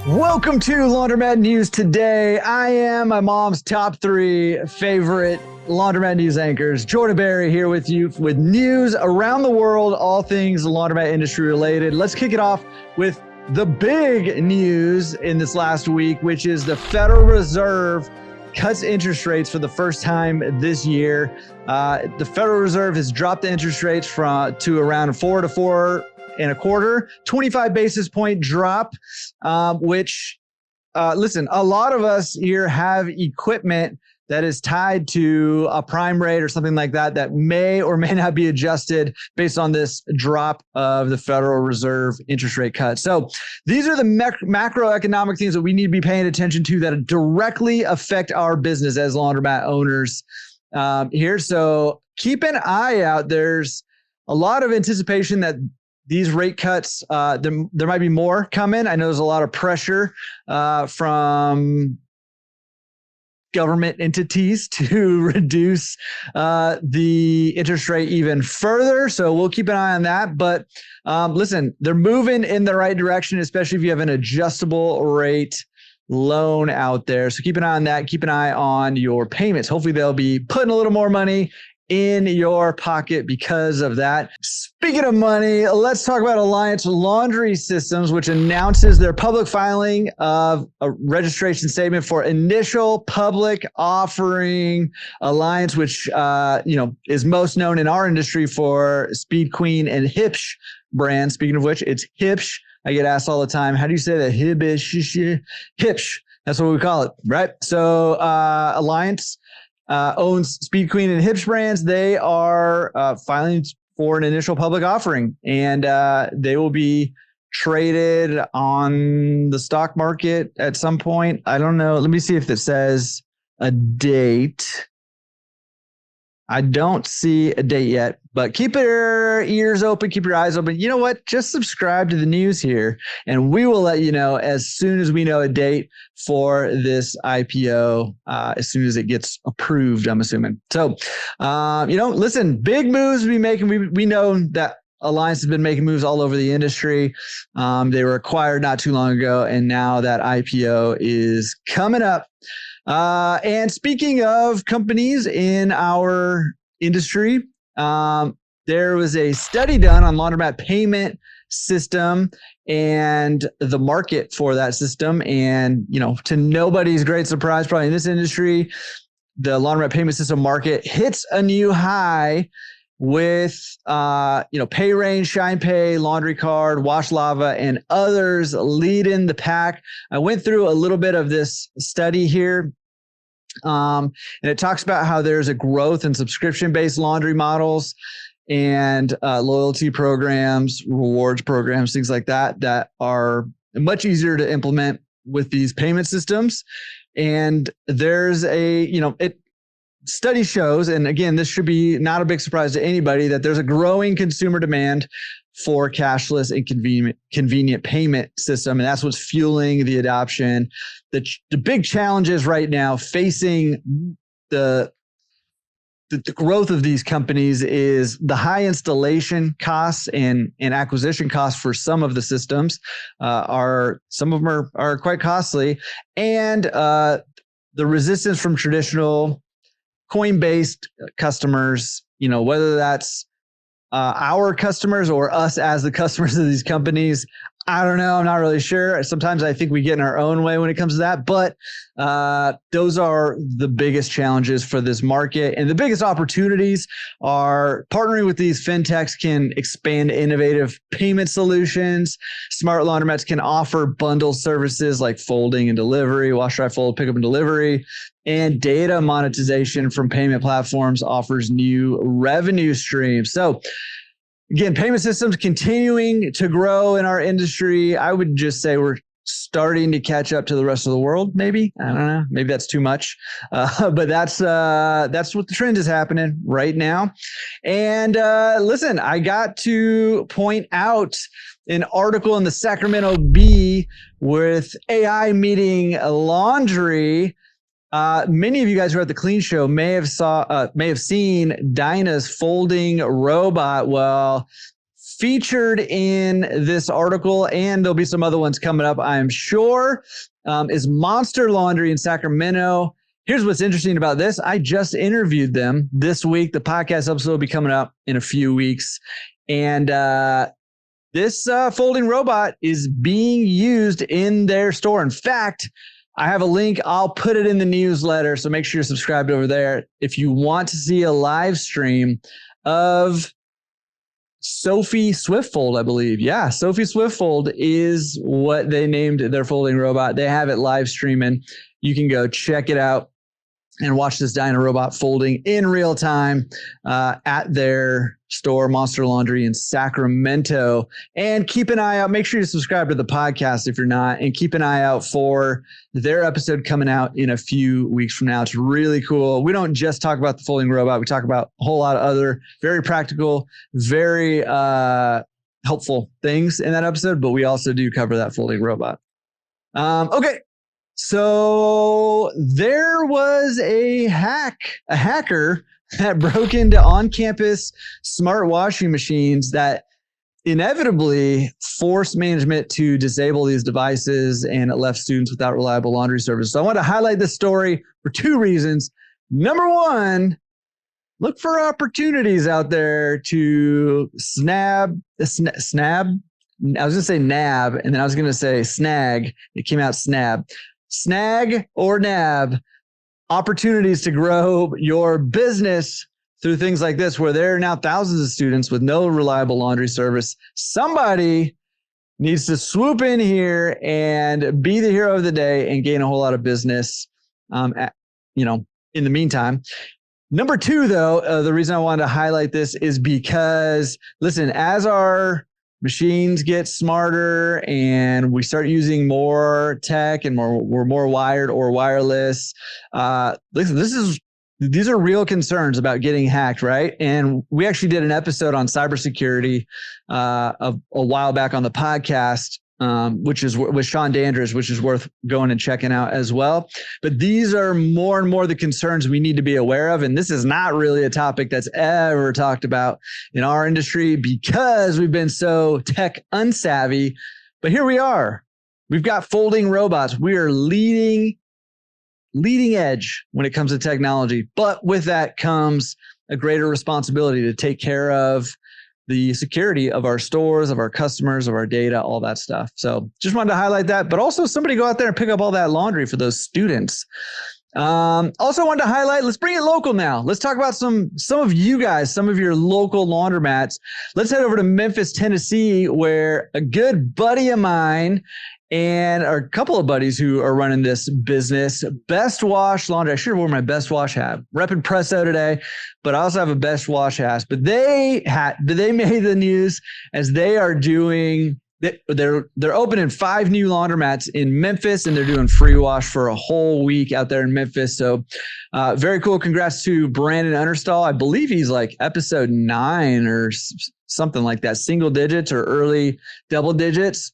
Welcome to Laundromat News Today. I am my mom's top 3 favorite Laundromat News anchors. Jordan Berry here with you with news around the world, all things laundromat industry related. Let's kick it off with the big news in this last week, which is the Federal Reserve cuts interest rates for the first time this year. The Federal Reserve has dropped the interest rates to around 4 to 4.25, 25 basis point drop, which, listen, a lot of us here have equipment that is tied to a prime rate or something like that, that may or may not be adjusted based on this drop of the Federal Reserve interest rate cut. So these are the macroeconomic things that we need to be paying attention to that directly affect our business as laundromat owners here. So keep an eye out. There's a lot of anticipation that these rate cuts, there might be more coming. I know there's a lot of pressure from government entities to reduce the interest rate even further. So we'll keep an eye on that. But listen, they're moving in the right direction, especially if you have an adjustable rate loan out there. So keep an eye on that. Keep an eye on your payments. Hopefully they'll be putting a little more money in your pocket because of that. Speaking of money, let's talk about Alliance Laundry Systems, which announces their public filing of a registration statement for initial public offering. Alliance, which is most known in our industry for Speed Queen and Hipsh brands. Speaking of which, it's Hipsh. I get asked all the time, how do you say that? Hipsh. That's what we call it, right? So Alliance owns Speed Queen and Hipsh brands. They are filing for an initial public offering, and they will be traded on the stock market at some point. I don't know. Let me see if it says a date. I don't see a date yet, but keep your ears open, keep your eyes open. You know what? Just subscribe to the news here, and we will let you know as soon as we know a date for this IPO, as soon as it gets approved, I'm assuming. So, listen, big moves we making. We know that Alliance has been making moves all over the industry. They were acquired not too long ago, and now that IPO is coming up. And speaking of companies in our industry, there was a study done on laundromat payment system and the market for that system. And, to nobody's great surprise, probably in this industry, the laundromat payment system market hits a new high with, Pay Range, Shine Pay, Laundry Card, Wash Lava, and others leading the pack. I went through a little bit of this study here, and it talks about how there's a growth in subscription-based laundry models and loyalty programs, rewards programs, things like that are much easier to implement with these payment systems. And there's study shows, and again, this should be not a big surprise to anybody, that there's a growing consumer demand for cashless and convenient payment system. And that's what's fueling the adoption. The big challenges right now facing the growth of these companies is the high installation costs and acquisition costs for some of the systems. Some of them are quite costly, and the resistance from traditional coin-based customers, whether that's our customers or us as the customers of these companies. I don't know. I'm not really sure. Sometimes I think we get in our own way when it comes to that, but those are the biggest challenges for this market. And the biggest opportunities are partnering with these fintechs can expand innovative payment solutions. Smart laundromats can offer bundle services like folding and delivery, wash, dry, fold, pickup and delivery. And data monetization from payment platforms offers new revenue streams. So again, payment systems continuing to grow in our industry. I would just say we're starting to catch up to the rest of the world. Maybe, I don't know. Maybe that's too much, but that's what the trend is happening right now. And listen, I got to point out an article in the Sacramento Bee with AI meeting laundry. Many of you guys who are at the Clean Show may have seen Dinah's folding robot. Well, featured in this article, and there'll be some other ones coming up, I'm sure, is Monster Laundry in Sacramento. Here's what's interesting about this. I just interviewed them this week. The podcast episode will be coming up in a few weeks. And this folding robot is being used in their store. In fact, I have a link. I'll put it in the newsletter, so make sure you're subscribed over there if you want to see a live stream of Sophie Swiftfold, I believe. Yeah, Sophie Swiftfold is what they named their folding robot. They have it live streaming. You can go check it out and watch this Dyna robot folding in real time at their store, Monster Laundry in Sacramento. And keep an eye out. Make sure you subscribe to the podcast if you're not, and keep an eye out for their episode coming out in a few weeks from now. It's really cool. We don't just talk about the folding robot. We talk about a whole lot of other very practical, very helpful things in that episode, but we also do cover that folding robot. Okay. So there was a hacker that broke into on-campus smart washing machines that inevitably forced management to disable these devices, and it left students without reliable laundry service. So I want to highlight this story for two reasons. Number one, look for opportunities out there to snab. I was going to say nab, and then I was going to say snag. It came out snab. Snag or nab opportunities to grow your business through things like this, where there are now thousands of students with no reliable laundry service. Somebody needs to swoop in here and be the hero of the day and gain a whole lot of business, in the meantime. Number two, though, the reason I wanted to highlight this is because, listen, as our machines get smarter and we start using more tech and we're more wired or wireless. Listen, these are real concerns about getting hacked, right? And we actually did an episode on cybersecurity a while back on the podcast, which is with Sean Dandridge, which is worth going and checking out as well. But these are more and more the concerns we need to be aware of. And this is not really a topic that's ever talked about in our industry because we've been so tech unsavvy. But here we are. We've got folding robots. We are leading edge when it comes to technology. But with that comes a greater responsibility to take care of the security of our stores, of our customers, of our data, all that stuff. So just wanted to highlight that, but also somebody go out there and pick up all that laundry for those students. Also wanted to highlight, let's bring it local now. Let's talk about some of you guys, some of your local laundromats. Let's head over to Memphis, Tennessee, where a good buddy of mine and a couple of buddies who are running this business, Best Wash Laundry. I should have worn my Best Wash hat. Repping Presso today, but I also have a Best Wash hat. But they made the news as they are doing. They're opening 5 new laundromats in Memphis, and they're doing free wash for a whole week out there in Memphis. So very cool. Congrats to Brandon Understall. I believe he's like episode 9 or something like that, single digits or early double digits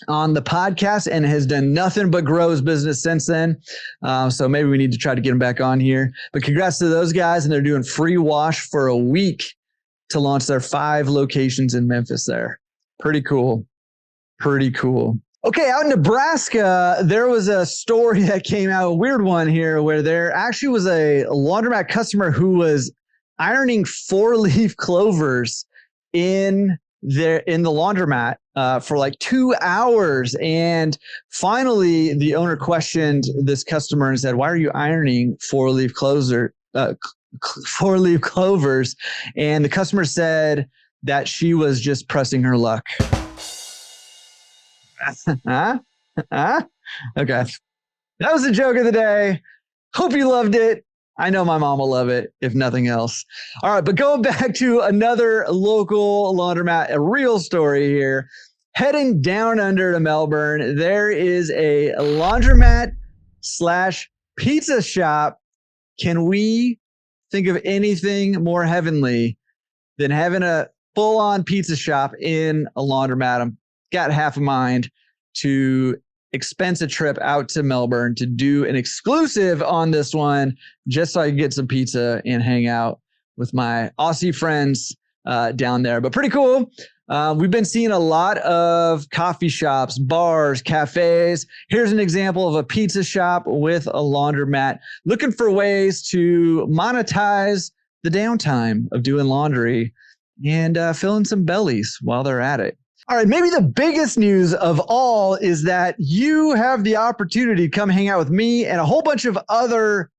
on the podcast, and has done nothing but grow his business since then. So maybe we need to try to get him back on here. But congrats to those guys, and they're doing free wash for a week to launch their 5 locations in Memphis there. Pretty cool. Pretty cool. Okay, out in Nebraska, there was a story that came out, a weird one here, where there actually was a laundromat customer who was ironing 4-leaf clovers in the laundromat for like 2 hours. And finally, the owner questioned this customer and said, "Why are you ironing 4-leaf clovers?" And the customer said that she was just pressing her luck. Okay. That was the joke of the day. Hope you loved it. I know my mom will love it, if nothing else. All right, but going back to another local laundromat, a real story here. Heading down under to Melbourne, there is a laundromat/pizza shop. Can we think of anything more heavenly than having a full-on pizza shop in a laundromat? I'm got half a mind to expense a trip out to Melbourne to do an exclusive on this one, just so I can get some pizza and hang out with my Aussie friends down there. But pretty cool. We've been seeing a lot of coffee shops, bars, cafes. Here's an example of a pizza shop with a laundromat looking for ways to monetize the downtime of doing laundry and filling some bellies while they're at it. All right, maybe the biggest news of all is that you have the opportunity to come hang out with me and a whole bunch of other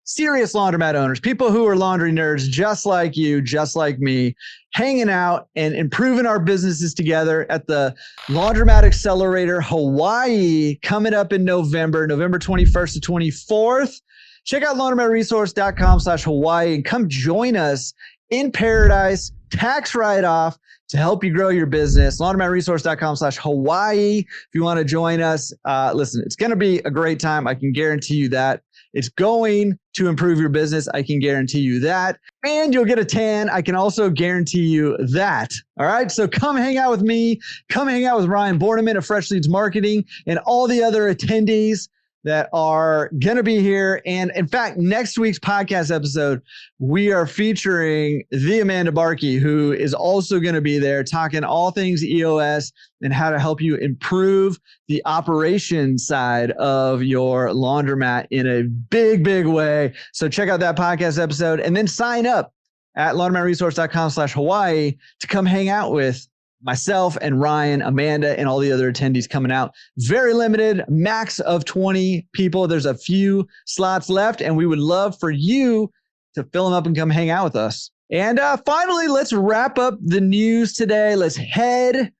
serious laundromat owners, people who are laundry nerds just like you, just like me, hanging out and improving our businesses together at the Laundromat Accelerator Hawaii coming up in November 21st to 24th. Check out laundromatresource.com/Hawaii and come join us in paradise, tax write-off, to help you grow your business. laundromatresource.com/Hawaii. If you want to join us, listen, it's going to be a great time. I can guarantee you that. It's going to improve your business. I can guarantee you that. And you'll get a tan. I can also guarantee you that. All right. So come hang out with me. Come hang out with Ryan Borneman of Fresh Leads Marketing and all the other attendees that are going to be here. And in fact, next week's podcast episode, we are featuring the Amanda Barkey, who is also going to be there talking all things EOS and how to help you improve the operation side of your laundromat in a big, big way. So check out that podcast episode and then sign up at laundromatresource.com/Hawaii to come hang out with myself and Ryan, Amanda, and all the other attendees coming out. Very limited, max of 20 people. There's a few slots left, and we would love for you to fill them up and come hang out with us. And finally, let's wrap up the news today. Let's head,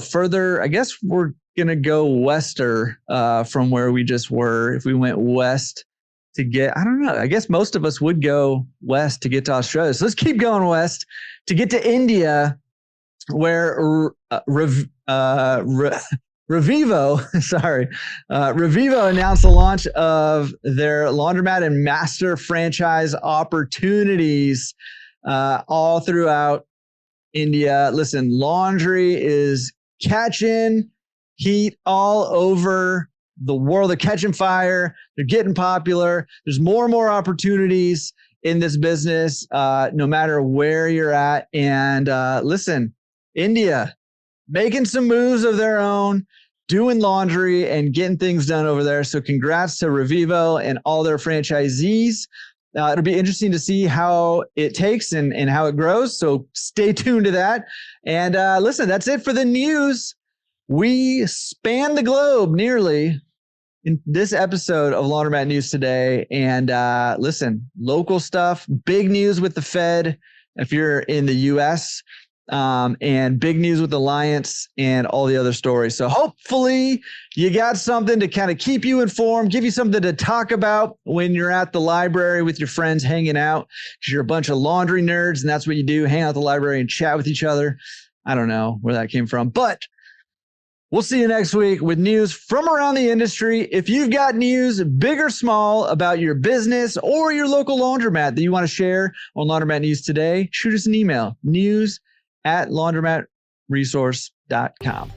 further. I guess we're going to go wester from where we just were. If we went west to get, I guess most of us would go west to get to Australia. So let's keep going west to get to India, where Revivo announced the launch of their laundromat and master franchise opportunities all throughout India. Listen, laundry is catching heat all over the world. They're catching fire. They're getting popular. There's more and more opportunities in this business, no matter where you're at. And listen, India making some moves of their own, doing laundry and getting things done over there. So congrats to Revivo and all their franchisees. It'll be interesting to see how it takes and how it grows. So stay tuned to that. And listen, that's it for the news. We span the globe nearly in this episode of Laundromat News today. And listen, local stuff, big news with the Fed if you're in the US, and big news with Alliance and all the other stories. So hopefully you got something to kind of keep you informed, give you something to talk about when you're at the library with your friends hanging out, because you're a bunch of laundry nerds and that's what you do, hang out at the library and chat with each other. I don't know where that came from, but we'll see you next week with news from around the industry. If you've got news, big or small, about your business or your local laundromat that you want to share on Laundromat News today, shoot us an email, news@laundromatresource.com.